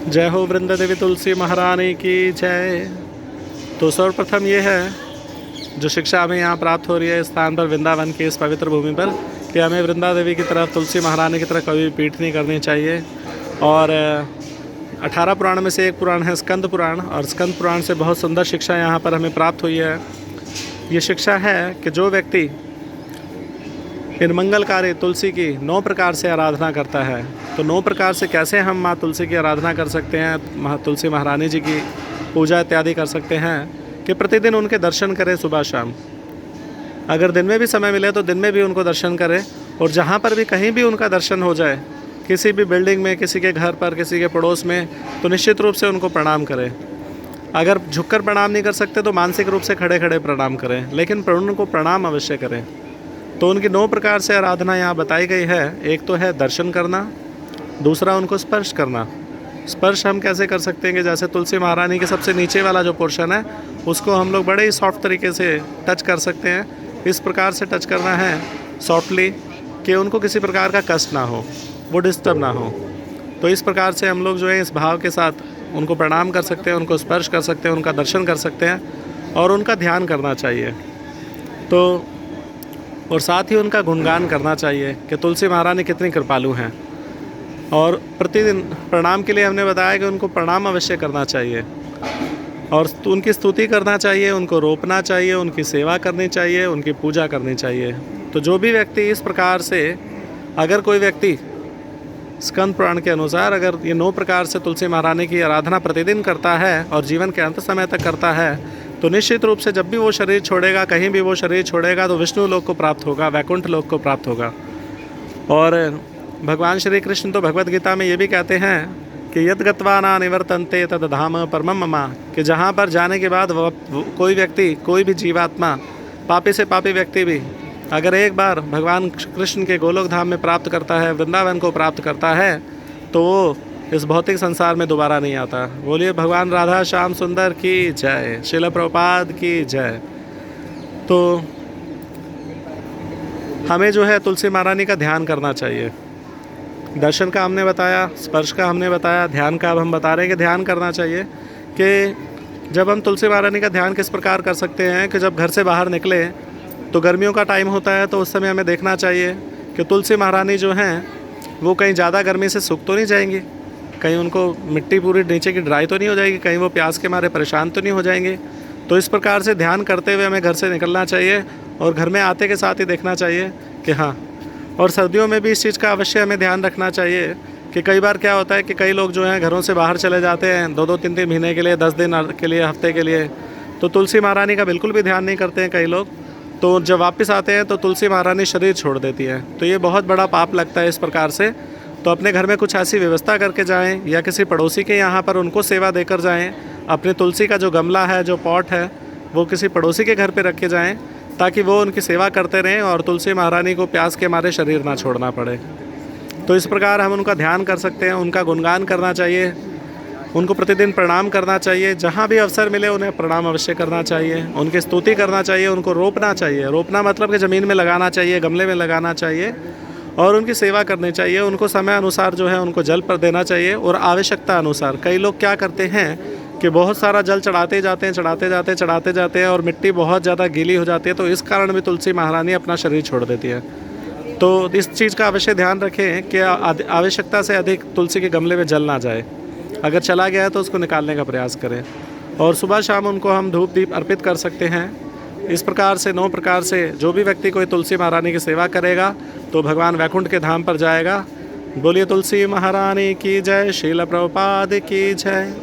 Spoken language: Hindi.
जय हो वृंद देवी तुलसी महारानी की जय। तो सर्वप्रथम ये है जो शिक्षा हमें यहाँ प्राप्त हो रही है इस स्थान पर, वृंदावन की इस पवित्र भूमि पर, कि हमें वृंदा देवी की तरफ, तुलसी महारानी की तरफ कभी पीठ नहीं करनी चाहिए। और 18 पुराण में से एक पुराण है स्कंद पुराण, और स्कंद पुराण से बहुत सुंदर शिक्षा यहाँ पर हमें प्राप्त हुई है। ये शिक्षा है कि जो व्यक्ति इन मंगलकारी तुलसी की 9 प्रकार से आराधना करता है, तो 9 प्रकार से कैसे हम माँ तुलसी की आराधना कर सकते हैं, तुलसी महारानी जी की पूजा इत्यादि कर सकते हैं, कि प्रतिदिन उनके दर्शन करें सुबह शाम। अगर दिन में भी समय मिले तो दिन में भी उनको दर्शन करें, और जहाँ पर भी कहीं भी उनका दर्शन हो जाए, किसी भी बिल्डिंग में, किसी के घर पर, किसी के पड़ोस में, तो निश्चित रूप से उनको प्रणाम करें। अगर झुककर प्रणाम नहीं कर सकते तो मानसिक रूप से खड़े खड़े प्रणाम करें, लेकिन उनको प्रणाम अवश्य करें। तो उनकी 9 प्रकार से आराधना यहाँ बताई गई है। एक तो है दर्शन करना, दूसरा उनको स्पर्श करना। स्पर्श हम कैसे कर सकते हैं कि जैसे तुलसी महारानी के सबसे नीचे वाला जो पोर्शन है उसको हम लोग बड़े ही सॉफ्ट तरीके से टच कर सकते हैं। इस प्रकार से टच करना है सॉफ्टली कि उनको किसी प्रकार का कष्ट ना हो, वो डिस्टर्ब ना हो। तो इस प्रकार से हम लोग जो है इस भाव के साथ उनको प्रणाम कर सकते हैं, उनको स्पर्श कर सकते हैं, उनका दर्शन कर सकते हैं, और उनका ध्यान करना चाहिए। तो और साथ ही उनका गुणगान करना चाहिए कि तुलसी महारानी कितनी कृपालु हैं। और प्रतिदिन प्रणाम के लिए हमने बताया कि उनको प्रणाम अवश्य करना चाहिए, और उनकी स्तुति करना चाहिए, उनको रोपना चाहिए, उनकी सेवा करनी चाहिए, उनकी पूजा करनी चाहिए। तो जो भी व्यक्ति इस प्रकार से, अगर कोई व्यक्ति स्कंद पुराण के अनुसार अगर ये 9 प्रकार से तुलसी महारानी की आराधना प्रतिदिन करता है और जीवन के अंत समय तक करता है, तो निश्चित रूप से जब भी वो शरीर छोड़ेगा, कहीं भी वो शरीर छोड़ेगा, तो विष्णु लोक को प्राप्त होगा, वैकुंठ लोक को प्राप्त होगा। और भगवान श्री कृष्ण तो भगवद गीता में ये भी कहते हैं कि यद गत्वा न निवर्तन्ते तद धाम परमम मम, कि जहाँ पर जाने के बाद कोई व्यक्ति, कोई भी जीवात्मा, पापी से पापी व्यक्ति भी अगर एक बार भगवान कृष्ण के गोलोक धाम में प्राप्त करता है, वृंदावन को प्राप्त करता है, तो वो इस भौतिक संसार में दोबारा नहीं आता। बोलिए भगवान राधा श्याम सुंदर की जय, श्रील प्रभुपाद की जय। तो हमें जो है तुलसी महारानी का ध्यान करना चाहिए। दर्शन का हमने बताया, स्पर्श का हमने बताया, ध्यान का अब हम बता रहे हैं कि ध्यान करना चाहिए। कि जब हम तुलसी महारानी का ध्यान किस प्रकार कर सकते हैं कि जब घर से बाहर निकले तो गर्मियों का टाइम होता है, तो उस समय हमें देखना चाहिए कि तुलसी महारानी जो हैं वो कहीं ज़्यादा गर्मी से सूख तो नहीं जाएंगी, कहीं उनको मिट्टी पूरी नीचे की ड्राई तो नहीं हो जाएगी, कहीं वो प्यास के मारे परेशान तो नहीं हो जाएंगे। तो इस प्रकार से ध्यान करते हुए हमें घर से निकलना चाहिए, और घर में आते के साथ ही देखना चाहिए कि हाँ। और सर्दियों में भी इस चीज़ का अवश्य हमें ध्यान रखना चाहिए कि कई बार क्या होता है कि कई लोग जो हैं घरों से बाहर चले जाते हैं 2-2, 3-3 महीने के लिए, 10 दिन के लिए, हफ्ते के लिए, तो तुलसी महारानी का बिल्कुल भी ध्यान नहीं करते हैं कई लोग। तो जब वापस आते हैं तो तुलसी महारानी शरीर छोड़ देती है, तो ये बहुत बड़ा पाप लगता है इस प्रकार से। तो अपने घर में कुछ ऐसी व्यवस्था करके जाएं, या किसी पड़ोसी के यहाँ पर उनको सेवा देकर जाएं। अपनी तुलसी का जो गमला है, जो पॉट है, वो किसी पड़ोसी के घर पे रख के जाएं, ताकि वो उनकी सेवा करते रहें और तुलसी महारानी को प्यास के मारे शरीर ना छोड़ना पड़े। तो इस प्रकार हम उनका ध्यान कर सकते हैं, उनका गुणगान करना चाहिए, उनको प्रतिदिन प्रणाम करना चाहिए। जहाँ भी अवसर मिले उन्हें प्रणाम अवश्य करना चाहिए, उनकी स्तुति करना चाहिए, उनको रोपना चाहिए। रोपना मतलब कि ज़मीन में लगाना चाहिए, गमले में लगाना चाहिए, और उनकी सेवा करनी चाहिए। उनको समय अनुसार जो है उनको जल पर देना चाहिए, और आवश्यकता अनुसार। कई लोग क्या करते हैं कि बहुत सारा जल चढ़ाते जाते हैं, और मिट्टी बहुत ज़्यादा गीली हो जाती है, तो इस कारण भी तुलसी महारानी अपना शरीर छोड़ देती है। तो इस चीज़ का अवश्य ध्यान रखें कि आवश्यकता से अधिक तुलसी के गमले में जल ना जाए। अगर चला गया है तो उसको निकालने का प्रयास करें, और सुबह शाम उनको हम धूप दीप अर्पित कर सकते हैं। इस प्रकार से 9 प्रकार से जो भी व्यक्ति कोई तुलसी महारानी की सेवा करेगा तो भगवान वैकुंठ के धाम पर जाएगा। बोलिए तुलसी महारानी की जय, श्रील प्रभुपाद की जय।